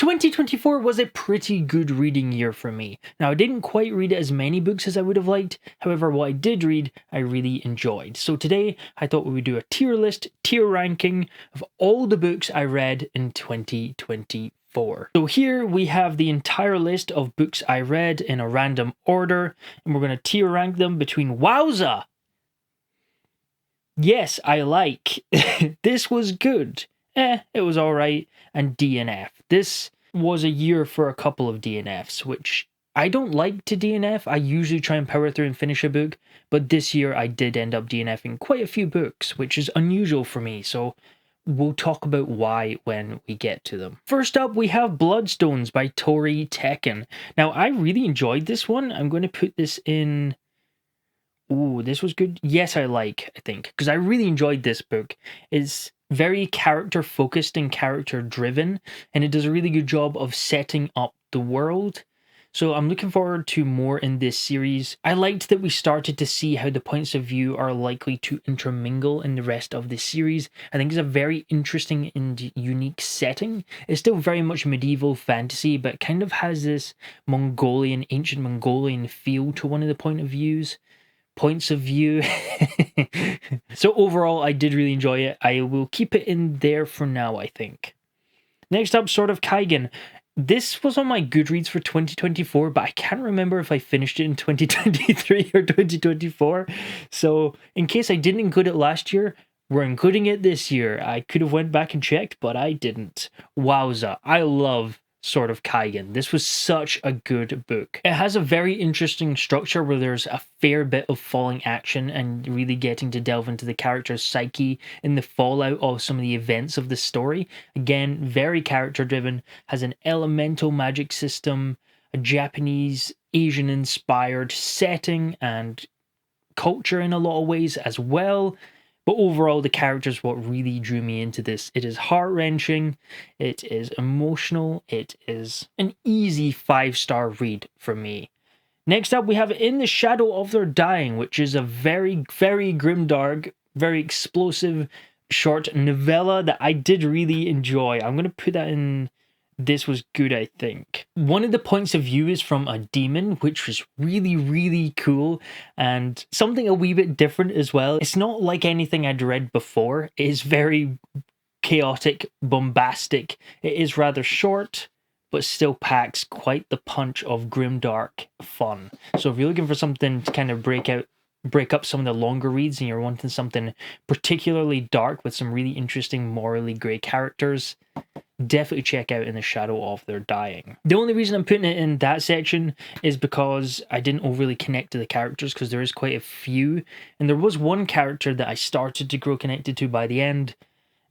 2024 was a pretty good reading year for me. Now, I didn't quite read as many books as I would have liked. However, what I did read, I really enjoyed. So today, I thought we would do a tier list, tier ranking of all the books I read in 2024. So here we have the entire list of books I read in a random order, and we're going to tier rank them between wowza, yes, I like, this was good, it was alright, and DNF. This was a year for a couple of DNFs, which I don't like to DNF. I usually try and power through and finish a book, but this year I did end up DNFing quite a few books, which is unusual for me, so we'll talk about why when we get to them. First up, we have Bloodstones by Tori Tekken. Now, I really enjoyed this one. I'm going to put this in... Ooh, this was good. Yes, I think, because I really enjoyed this book. It's very character focused and character driven, and it does a really good job of setting up the world. So I'm looking forward to more in this series. I liked that we started to see how the points of view are likely to intermingle in the rest of the series. I think it's a very interesting and unique setting. It's still very much medieval fantasy, but kind of has this ancient Mongolian feel to one of the points of view. So overall, I did really enjoy it. I will keep it in there for now, I think. Next up, Sword of Kaigen. This was on my Goodreads for 2024, but I can't remember if I finished it in 2023 or 2024. So in case I didn't include it last year, we're including it this year. I could have went back and checked, but I didn't. Wowza, I love Sword of Kaigen. This was such a good book. It has a very interesting structure where there's a fair bit of falling action and really getting to delve into the character's psyche in the fallout of some of the events of the story. Again, very character driven, has an elemental magic system, a Japanese, Asian inspired setting and culture in a lot of ways as well. But overall, the characters what really drew me into this. It is heart-wrenching, it is emotional, it is an easy 5-star read for me. Next up, we have In the Shadow of Their Dying, which is a very, very grimdark, very explosive short novella that I did really enjoy. I'm going to put that in... This was good, I think. One of the points of view is from a demon, which was really, really cool, and something a wee bit different as well. It's not like anything I'd read before. It is very chaotic, bombastic. It is rather short, but still packs quite the punch of grimdark fun. So if you're looking for something to kind of break up some of the longer reads and you're wanting something particularly dark with some really interesting morally grey characters, definitely check out In the Shadow of Their Dying. The only reason I'm putting it in that section is because I didn't overly connect to the characters, because there is quite a few, and there was one character that I started to grow connected to by the end,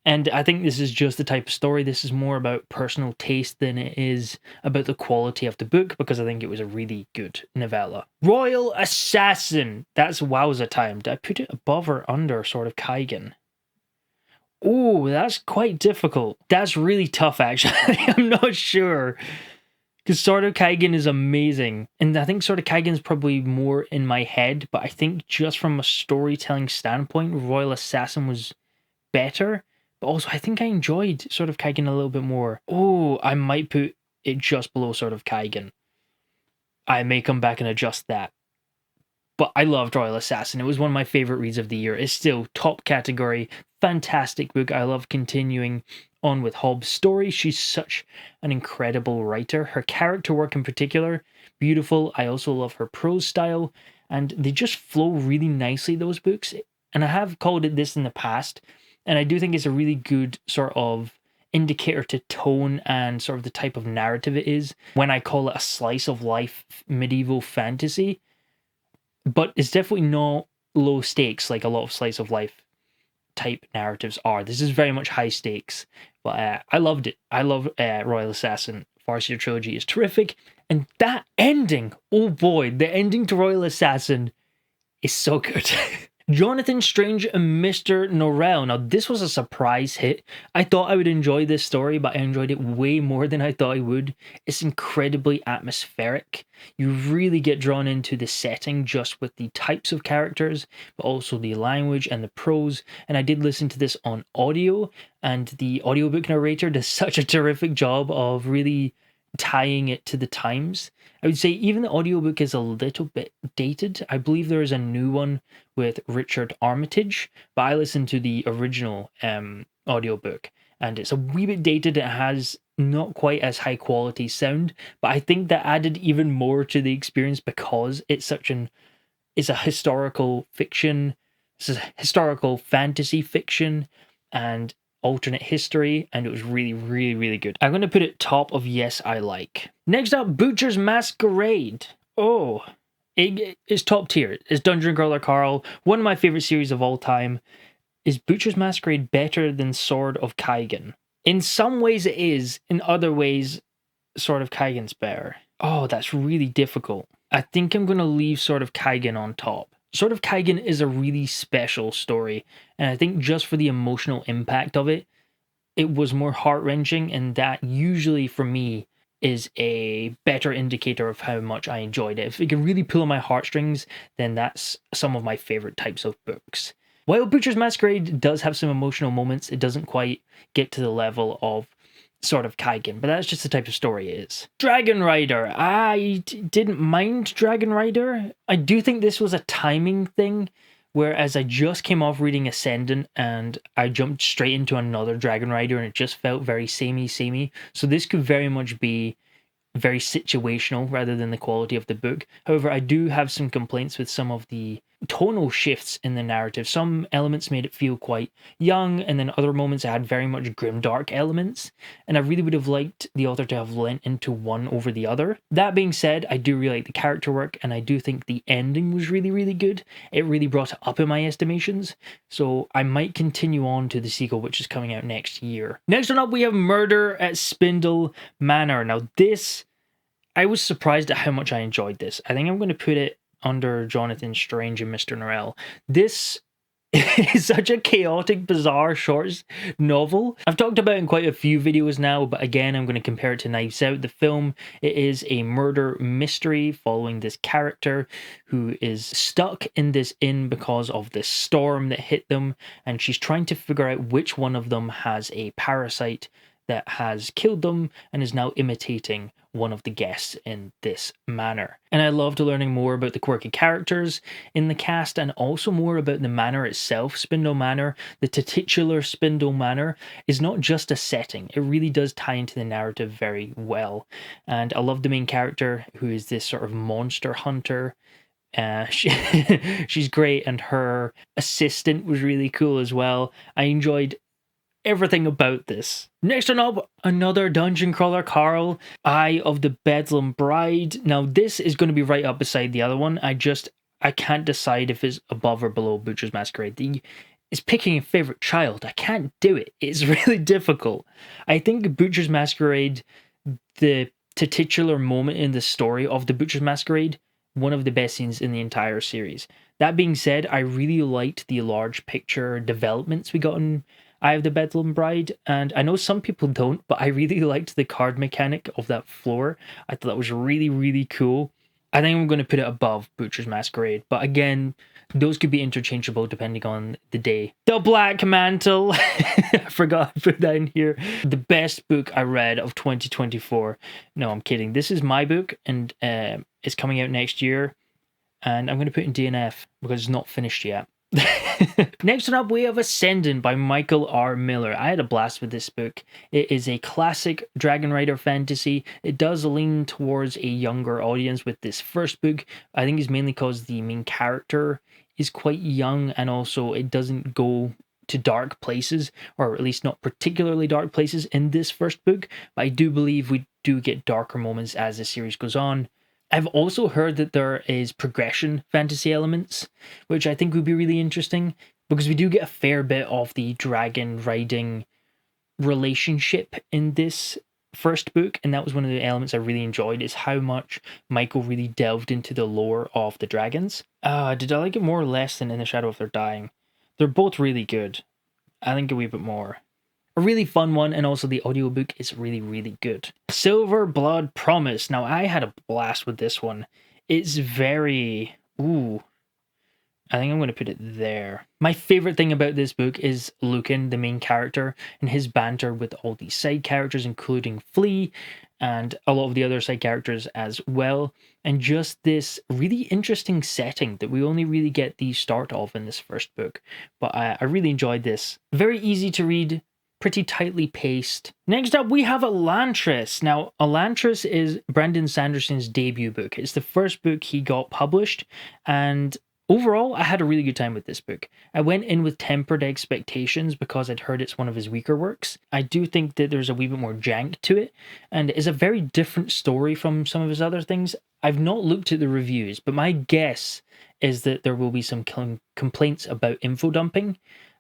and I think this is just the type of story. This is more about personal taste than it is about the quality of the book, because I think it was a really good novella. Royal Assassin! That's wowza time. Did I put it above or under Sword of Kaigen? Oh, that's quite difficult. That's really tough, actually. I'm not sure. Because Sword of Kaigen is amazing. And I think Sword of Kaigen is probably more in my head, but I think just from a storytelling standpoint, Royal Assassin was better. But also, I think I enjoyed Sword of Kaigen a little bit more. Oh, I might put it just below Sword of Kaigen. I may come back and adjust that. But I loved Royal Assassin. It was one of my favorite reads of the year. It's still top category. Fantastic book. I love continuing on with Hobbs' story. She's such an incredible writer. Her character work in particular, beautiful. I also love her prose style. And they just flow really nicely, those books. And I have called it this in the past. And I do think it's a really good sort of indicator to tone and sort of the type of narrative it is when I call it a slice of life medieval fantasy. But it's definitely not low stakes like a lot of slice of life type narratives are. This is very much high stakes. But I loved it. I love Royal Assassin. Farseer Trilogy is terrific. And that ending, oh boy, the ending to Royal Assassin is so good. Jonathan Strange and Mr. Norrell. Now, this was a surprise hit. I thought I would enjoy this story, but I enjoyed it way more than I thought I would. It's incredibly atmospheric. You really get drawn into the setting just with the types of characters, but also the language and the prose. And I did listen to this on audio, and the audiobook narrator does such a terrific job of really tying it to the times. I would say even the audiobook is a little bit dated. I believe there is a new one with Richard Armitage, but I listened to the original audiobook, and it's a wee bit dated. It has not quite as high quality sound, but I think that added even more to the experience because it's a historical fiction, it's a historical fantasy fiction, and alternate history, and it was really, really, really good. I'm going to put it top of yes, I like. Next up, Butcher's Masquerade. Oh, it's top tier. It's Dungeon Crawler Carl, one of my favorite series of all time. Is Butcher's Masquerade better than Sword of Kaigen? In some ways it is, in other ways, Sword of Kaigen's better. Oh, that's really difficult. I think I'm going to leave Sword of Kaigen on top. Sword of Kaigen is a really special story, and I think just for the emotional impact of it, it was more heart-wrenching, and that usually for me is a better indicator of how much I enjoyed it. If it can really pull on my heartstrings, then that's some of my favorite types of books. While Butcher's Masquerade does have some emotional moments, it doesn't quite get to the level of Sword of Kaigen, but that's just the type of story it is. Dragon Rider. I didn't mind Dragon Rider. I do think this was a timing thing, whereas I just came off reading Ascendant and I jumped straight into another Dragon Rider and it just felt very samey. So this could very much be very situational rather than the quality of the book. However, I do have some complaints with some of the tonal shifts in the narrative. Some elements made it feel quite young, and then other moments had very much grimdark elements, and I really would have liked the author to have lent into one over the other. That being said, I do really like the character work, and I do think the ending was really, really good. It really brought it up in my estimations, so I might continue on to the sequel, which is coming out next year. Next one up, we have Murder at Spindle Manor. Now this, I was surprised at how much I enjoyed this. I think I'm going to put it under Jonathan Strange and Mr. Norrell. This is such a chaotic, bizarre short novel. I've talked about it in quite a few videos now, but again, I'm going to compare it to Knives Out, the film. It is a murder mystery following this character who is stuck in this inn because of this storm that hit them, and she's trying to figure out which one of them has a parasite that has killed them and is now imitating one of the guests in this manor. And I loved learning more about the quirky characters in the cast and also more about the manor itself. Spindle Manor, the titular Spindle Manor, is not just a setting. It really does tie into the narrative very well. And I love the main character, who is this sort of monster hunter. She's great, and her assistant was really cool as well. I enjoyed everything about this. Next one up, another Dungeon Crawler Carl, Eye of the Bedlam Bride. Now this is going to be right up beside the other one. I can't decide if it's above or below Butcher's Masquerade. It's picking a favorite child. I can't do it. It's really difficult. I think Butcher's Masquerade, the titular moment in the story of the Butcher's Masquerade, one of the best scenes in the entire series. That being said, I really liked the large picture developments we got in Eye of the Bedlam Bride, and I know some people don't, but I really liked the card mechanic of that floor. I thought that was really, really cool. I think I'm going to put it above Butcher's Masquerade, but again, those could be interchangeable depending on the day. The Black Mantle. I forgot to put that in here. The best book I read of 2024. No, I'm kidding. This is my book, and it's coming out next year, and I'm going to put it in DNF because it's not finished yet. Next one up, we have Ascendant by Michael R. Miller. I had a blast with this book. It is a classic Dragon Rider fantasy. It does lean towards a younger audience with this first book. I think it's mainly because the main character is quite young, and also it doesn't go to dark places, or at least not particularly dark places in this first book, but I do believe we do get darker moments as the series goes on. I've also heard that there is progression fantasy elements, which I think would be really interesting, because we do get a fair bit of the dragon riding relationship in this first book, and that was one of the elements I really enjoyed, is how much Michael really delved into the lore of the dragons. Did I like it more or less than In the Shadow of Their Dying? They're both really good. I think a wee bit more. A really fun one, and also the audiobook is really, really good. Silver Blood Promise. Now, I had a blast with this one. It's very... Ooh. I think I'm going to put it there. My favorite thing about this book is Lucan, the main character, and his banter with all these side characters, including Flea, and a lot of the other side characters as well. And just this really interesting setting that we only really get the start of in this first book. But I really enjoyed this. Very easy to read, pretty tightly paced. Next up, we have Elantris. Now, Elantris is Brandon Sanderson's debut book. It's the first book he got published, and overall, I had a really good time with this book. I went in with tempered expectations because I'd heard it's one of his weaker works. I do think that there's a wee bit more jank to it, and it's a very different story from some of his other things. I've not looked at the reviews, but my guess is that there will be some complaints about info dumping,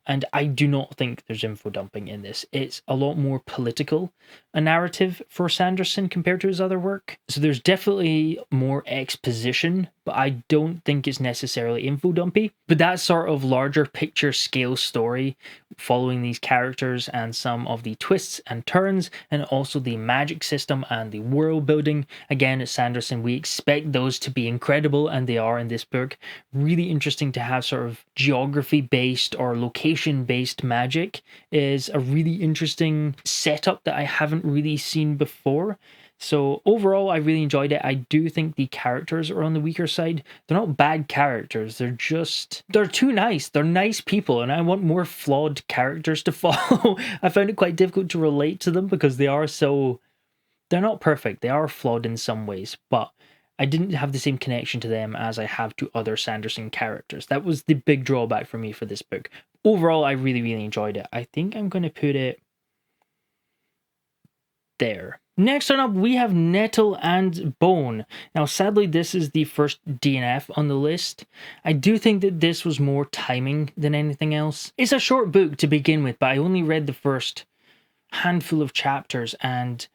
and I do not think there's info dumping in this. It's a lot more political a narrative for Sanderson compared to his other work. So there's definitely more exposition, but I don't think it's necessarily info dumpy. But that sort of larger picture scale story following these characters and some of the twists and turns, and also the magic system and the world building. Again, at Sanderson, we expect those to be incredible, and they are in this book. Really interesting to have sort of geography based or location based magic is a really interesting setup that I haven't really seen before. So overall, I really enjoyed it. I do think the characters are on the weaker side. They're not bad characters. They're too nice. They're nice people, and I want more flawed characters to follow. I found it quite difficult to relate to them because they're not perfect. They are flawed in some ways, but I didn't have the same connection to them as I have to other Sanderson characters. That was the big drawback for me for this book. Overall, I really, really enjoyed it. I think I'm going to put it there. Next on up, we have Nettle and Bone. Now, sadly, this is the first DNF on the list. I do think that this was more timing than anything else. It's a short book to begin with, but I only read the first handful of chapters, and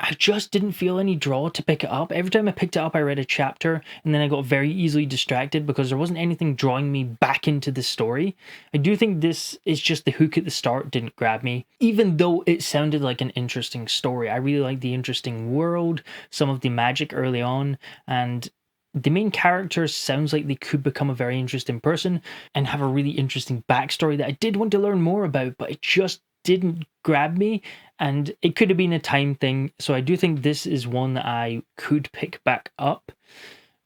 I just didn't feel any draw to pick it up. Every time I picked it up, I read a chapter, and then I got very easily distracted because there wasn't anything drawing me back into the story. I do think this is just the hook at the start didn't grab me, even though it sounded like an interesting story. I really like the interesting world, some of the magic early on, and the main character sounds like they could become a very interesting person and have a really interesting backstory that I did want to learn more about, but it just didn't grab me, and it could have been a time thing. So I do think this is one that I could pick back up,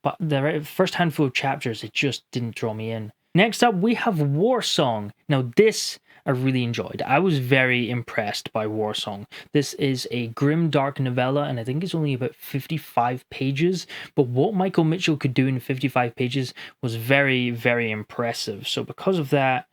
but the first handful of chapters, it just didn't draw me in. Next up, we have Warsong. Now this I really enjoyed. I was very impressed by Warsong. This is a grim, dark novella, and I think it's only about 55 pages, but what Michael Mitchell could do in 55 pages was very, very impressive. So because of that,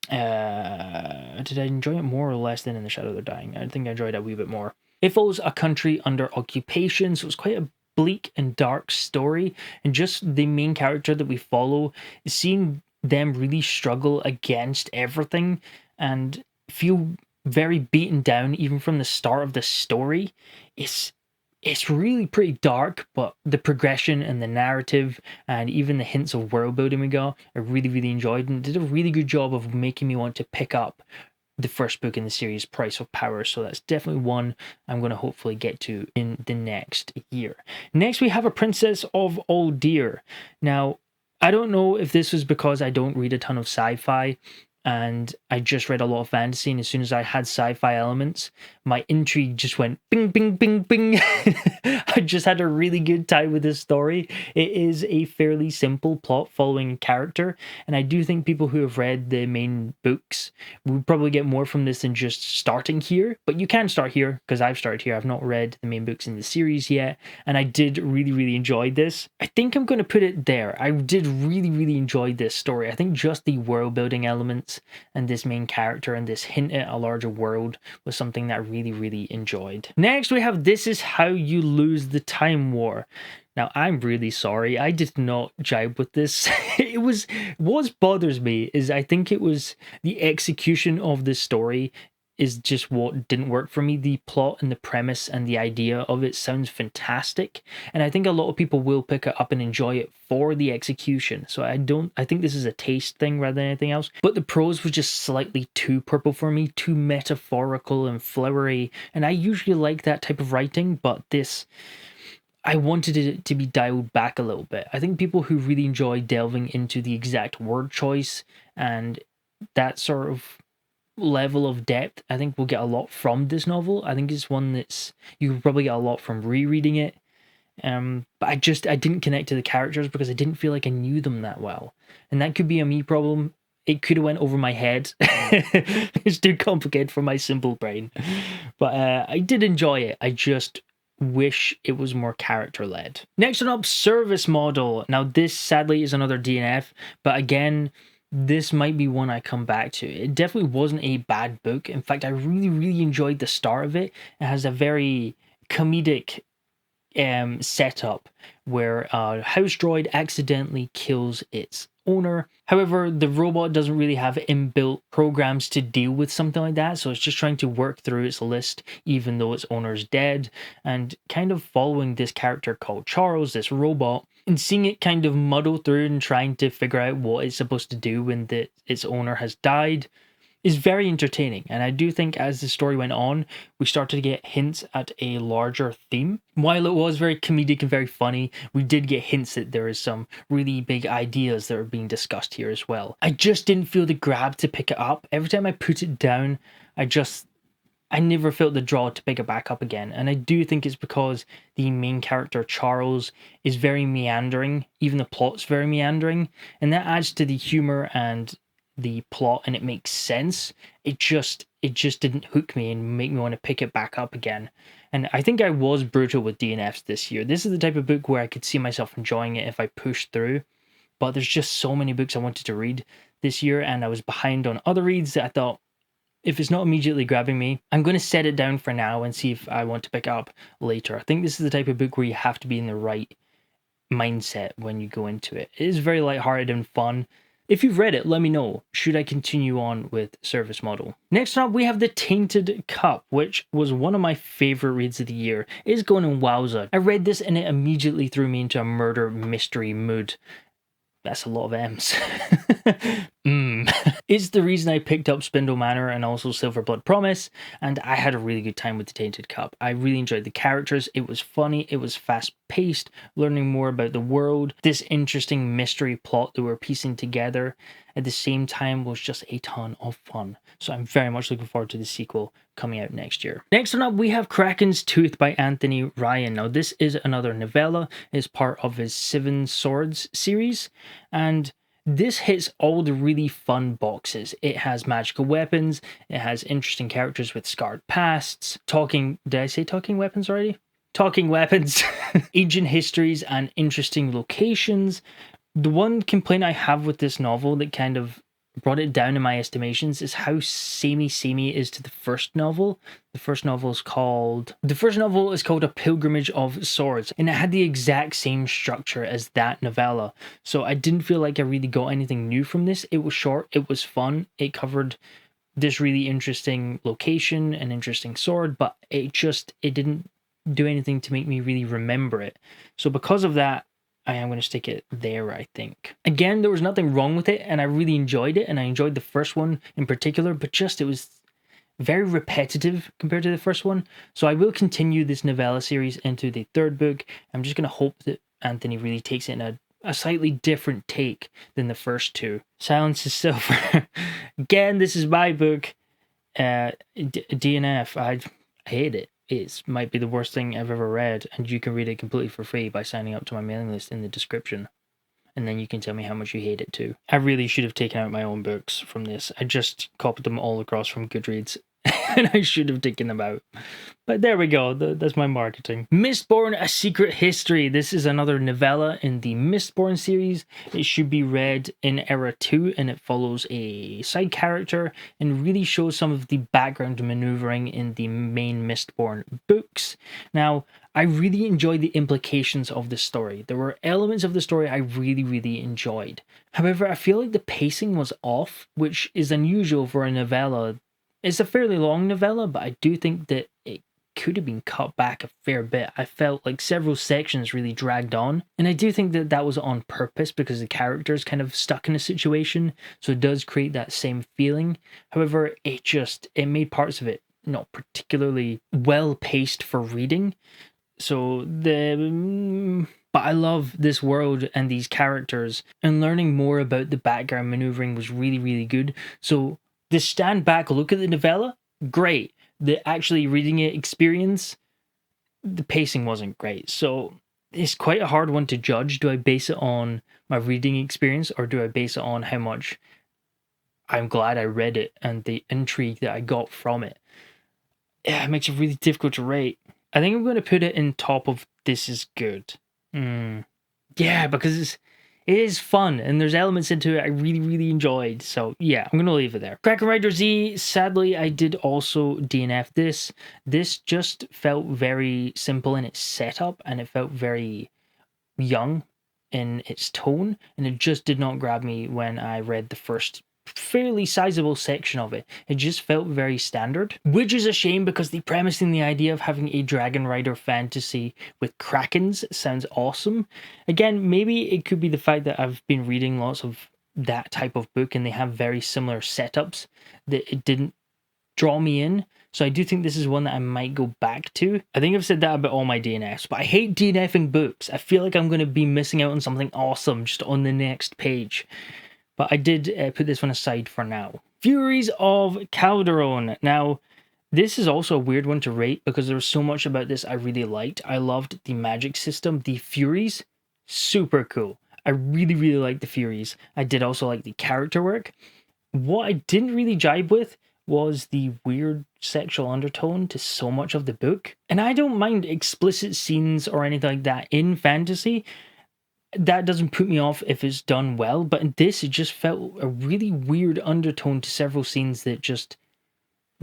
did I enjoy it more or less than In the Shadow of Their Dying? I think I enjoyed it a wee bit more. It follows a country under occupation, so it's quite a bleak and dark story, and just the main character that we follow, seeing them really struggle against everything and feel very beaten down even from the start of the story. It's really pretty dark, but the progression and the narrative and even the hints of world building we got, I really, really enjoyed, and did a really good job of making me want to pick up the first book in the series, Price of Power. So that's definitely one I'm going to hopefully get to in the next year. Next, we have A Princess of Aldir. Now, I don't know if this was because I don't read a ton of sci-fi, and I just read a lot of fantasy, and as soon as I had sci-fi elements, my intrigue just went bing, bing, bing, bing. I just had a really good time with this story. It is a fairly simple plot following a character, and I do think people who have read the main books would probably get more from this than just starting here, but you can start here, because I've started here. I've not read the main books in the series yet, and I did really, really enjoy this. I think I'm going to put it there. I did really, really enjoy this story. I think just the world building elements and this main character and this hint at a larger world was something that I really, really enjoyed. Next, we have This Is How You Lose the Time War. Now, I'm really sorry. I did not jibe with this. What bothers me is I think it was the execution of this story is just what didn't work for me. The plot and the premise and the idea of it sounds fantastic, and I think a lot of people will pick it up and enjoy it for the execution. So I think this is a taste thing rather than anything else. But the prose was just slightly too purple for me, too metaphorical and flowery, and I usually like that type of writing, but this, I wanted it to be dialed back a little bit. I think people who really enjoy delving into the exact word choice and that sort of level of depth, I think we'll get a lot from this novel. I think it's one that's, you could probably get a lot from rereading it. But I didn't connect to the characters because I didn't feel like I knew them that well. And that could be a me problem. It could have went over my head. It's too complicated for my simple brain. But I did enjoy it. I just wish it was more character-led. Next one up, Service Model. Now this sadly is another DNF, but again, this might be one I come back to. It definitely wasn't a bad book. In fact, I really enjoyed the start of it. It has a very comedic setup where a house droid accidentally kills its owner. However, the robot doesn't really have inbuilt programs to deal with something like that, so it's just trying to work through its list even though its owner's dead, and kind of following this character called Charles, this robot, and seeing it kind of muddle through and trying to figure out what it's supposed to do when its owner has died is very entertaining. And I do think as the story went on, we started to get hints at a larger theme. While it was very comedic and very funny, we did get hints that there is some really big ideas that are being discussed here as well. I just didn't feel the grab to pick it up. Every time I put it down, I never felt the draw to pick it back up again. And I do think it's because the main character, Charles, is very meandering. Even the plot's very meandering. And that adds to the humor and the plot, and it makes sense. It just didn't hook me and make me want to pick it back up again. And I think I was brutal with DNFs this year. This is the type of book where I could see myself enjoying it if I pushed through. But there's just so many books I wanted to read this year, and I was behind on other reads that I thought, if it's not immediately grabbing me, I'm going to set it down for now and see if I want to pick it up later. I think this is the type of book where you have to be in the right mindset when you go into it. It is very lighthearted and fun. If you've read it, let me know. Should I continue on with Service Model? Next up, we have The Tainted Cup, which was one of my favorite reads of the year. It's going in wowza. I read this and it immediately threw me into a murder mystery mood. That's a lot of M's. It's the reason I picked up Spindle Manor and also Silver Blood Promise, and I had a really good time with The Tainted Cup. I really enjoyed the characters. It was funny. It was fast-paced, learning more about the world. This interesting mystery plot that we're piecing together at the same time was just a ton of fun. So I'm very much looking forward to the sequel coming out next year. Next one up, we have Kraken's Tooth by Anthony Ryan. Now, this is another novella. It's part of his Seven Swords series, and this hits all the really fun boxes. It has magical weapons, it has interesting characters with scarred pasts, did I say talking weapons already? Talking weapons, ancient histories, and interesting locations. The one complaint I have with this novel that kind of brought it down in my estimations is how samey it is to the first novel. The first novel is called A Pilgrimage of Swords, and it had the exact same structure as that novella. So I didn't feel like I really got anything new from this. It was short, it was fun, it covered this really interesting location, an interesting sword, but it didn't do anything to make me really remember it. So because of that, I am going to stick it there, I think. Again, there was nothing wrong with it, and I really enjoyed it, and I enjoyed the first one in particular, but just it was very repetitive compared to the first one. So I will continue this novella series into the third book. I'm just going to hope that Anthony really takes it in a slightly different take than the first two. Silence is Silver. Again, this is my book. DNF. I hate it. It might be the worst thing I've ever read, and you can read it completely for free by signing up to my mailing list in the description. And then you can tell me how much you hate it too. I really should have taken out my own books from this. I just copied them all across from Goodreads, and I should have taken them out. But there we go, that's my marketing. Mistborn, A Secret History. This is another novella in the Mistborn series. It should be read in Era 2, and it follows a side character and really shows some of the background maneuvering in the main Mistborn books. Now, I really enjoyed the implications of the story. There were elements of the story I really enjoyed. However, I feel like the pacing was off, which is unusual for a novella It's a fairly long novella, but I do think that it could have been cut back a fair bit. I felt like several sections really dragged on, and I do think that that was on purpose because the character's kind of stuck in a situation, so it does create that same feeling. However, it made parts of it not particularly well paced for reading. But I love this world and these characters, and learning more about the background maneuvering was really, really good. So the stand back look at the novella, great. The actually reading it experience, the pacing wasn't great. So it's quite a hard one to judge. Do I base it on my reading experience, or do I base it on how much I'm glad I read it and the intrigue that I got from it? Yeah, it makes it really difficult to rate. I think I'm going to put it in top of This Is Good. Yeah, because it is fun and there's elements into it I really, really enjoyed. So yeah, I'm going to leave it there. Kraken Rider Z, sadly, I did also DNF this. This just felt very simple in its setup, and it felt very young in its tone, and it just did not grab me when I read the first fairly sizable section of it. It just felt very standard, which is a shame because the premise and the idea of having a Dragon Rider fantasy with krakens sounds awesome. Again, maybe it could be the fact that I've been reading lots of that type of book and they have very similar setups that it didn't draw me in. So I do think this is one that I might go back to. I think I've said that about all my DNFs, but I hate DNFing books. I feel like I'm going to be missing out on something awesome just on the next page. But I did put this one aside for now. Furies of Calderon. Now, this is also a weird one to rate because there was so much about this I really liked. I loved the magic system. The Furies, super cool. I really, really liked the Furies. I did also like the character work. What I didn't really jibe with was the weird sexual undertone to so much of the book. And I don't mind explicit scenes or anything like that in fantasy. That doesn't put me off if it's done well, but in this, it just felt a really weird undertone to several scenes that just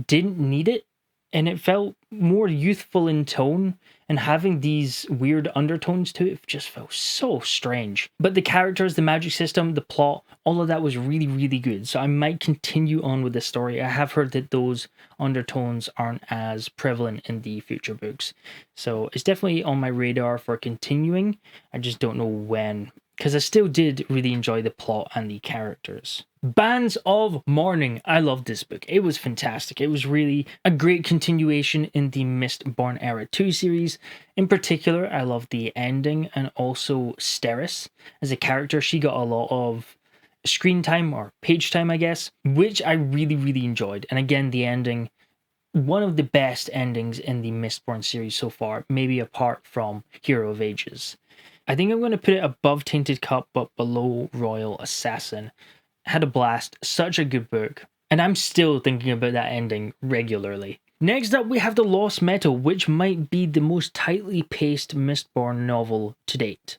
didn't need it, and it felt more youthful in tone, and having these weird undertones to it just felt so strange. But the characters, the magic system, the plot, all of that was really, really good, so I might continue on with the story. I have heard that those undertones aren't as prevalent in the future books, so it's definitely on my radar for continuing. I just don't know when, because I still did really enjoy the plot and the characters. Bands of Morning. I loved this book. It was fantastic. It was really a great continuation in the Mistborn Era 2 series. In particular, I loved the ending, and also Steris. As a character, she got a lot of screen time, or page time, I guess, which I really, really enjoyed. And again, the ending, one of the best endings in the Mistborn series so far, maybe apart from Hero of Ages. I think I'm going to put it above Tainted Cup, but below Royal Assassin. Had a blast, such a good book, and I'm still thinking about that ending regularly. Next up, we have The Lost Metal, which might be the most tightly paced Mistborn novel to date.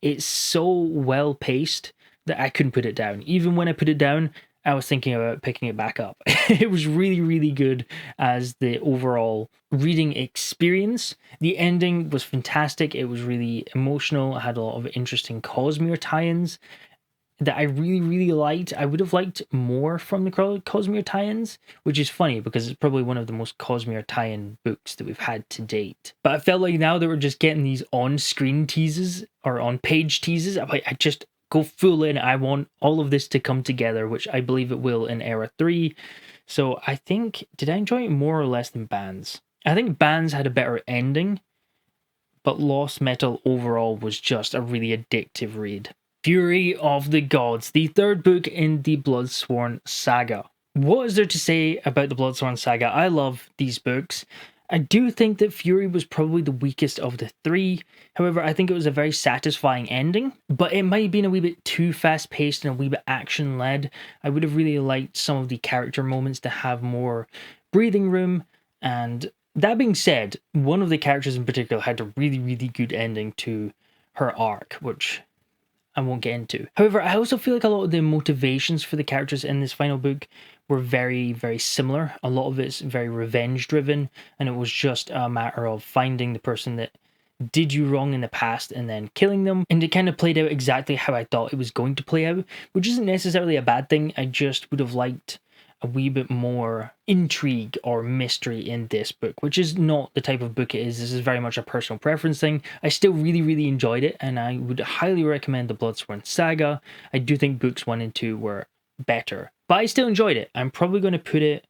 It's so well paced that I couldn't put it down. Even when I put it down, I was thinking about picking it back up. It was really, really good as the overall reading experience. The ending was fantastic. It was really emotional. It had a lot of interesting Cosmere tie-ins that I really, really liked. I would have liked more from the Cosmere tie-ins, which is funny because it's probably one of the most Cosmere tie-in books that we've had to date. But I felt like now that we're just getting these on-screen teases or on-page teases, I'm like, I just go full in. I want all of this to come together, which I believe it will in Era 3. So I think, did I enjoy it more or less than Bands? I think Bands had a better ending, but Lost Metal overall was just a really addictive read. Fury of the Gods, the third book in the Bloodsworn saga. What is there to say about the Bloodsworn saga? I love these books. I do think that Fury was probably the weakest of the three. However, I think it was a very satisfying ending, but it might have been a wee bit too fast-paced and a wee bit action-led. I would have really liked some of the character moments to have more breathing room, and that being said, one of the characters in particular had a really, really good ending to her arc, which I won't get into. However, I also feel like a lot of the motivations for the characters in this final book were very, very similar. A lot of it's very revenge driven, and it was just a matter of finding the person that did you wrong in the past and then killing them. And it kind of played out exactly how I thought it was going to play out, which isn't necessarily a bad thing. I just would have liked a wee bit more intrigue or mystery in this book, which is not the type of book it is. This is very much a personal preference thing. I still really enjoyed it, and I would highly recommend the Bloodsworn Saga. I do think books 1 and 2 were better, but I still enjoyed it. I'm probably going to put it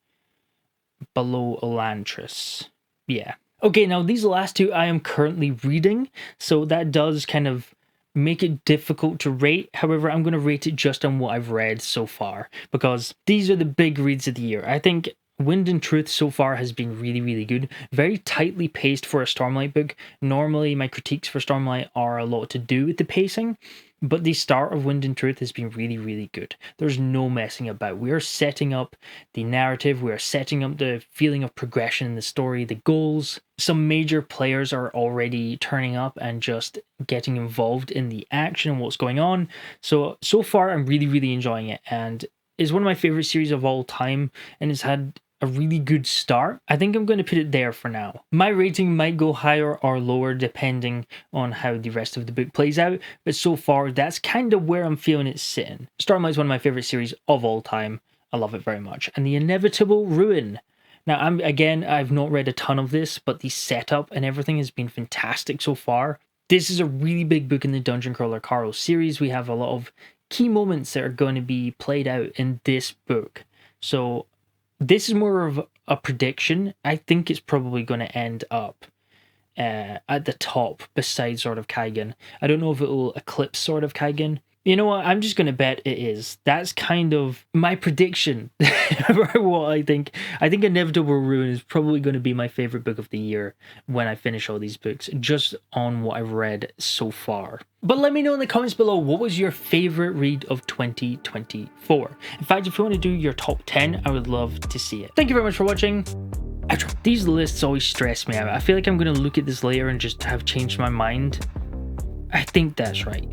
below Elantris. Yeah. Okay, now these last two I am currently reading, so that does kind of make it difficult to rate. However, I'm going to rate it just on what I've read so far, because these are the big reads of the year. I think Wind and Truth so far has been really good. Very tightly paced for a Stormlight book. Normally, my critiques for Stormlight are a lot to do with the pacing, but the start of Wind and Truth has been really good. There's no messing about. We are setting up the narrative. We are setting up the feeling of progression in the story, the goals. Some major players are already turning up and just getting involved in the action and what's going on. So far, I'm really enjoying it, and it's one of my favorite series of all time, and it's had a really good start. I think I'm going to put it there for now. My rating might go higher or lower depending on how the rest of the book plays out, but so far that's kind of where I'm feeling it sitting. Stormlight is one of my favorite series of all time. I love it very much. And The Inevitable Ruin. Now, I've not read a ton of this, but the setup and everything has been fantastic so far. This is a really big book in the Dungeon Crawler Carl series. We have a lot of key moments that are going to be played out in this book. So this is more of a prediction. I think it's probably going to end up at the top beside Sword of Kaigen. I don't know if it will eclipse Sword of Kaigen. You know what? I'm just going to bet it is. That's kind of my prediction for what I think. I think Inevitable Ruin is probably going to be my favorite book of the year when I finish all these books, just on what I've read so far. But let me know in the comments below, what was your favorite read of 2024? In fact, if you want to do your top 10, I would love to see it. Thank you very much for watching. These lists always stress me out. I feel like I'm going to look at this later and just have changed my mind. I think that's right.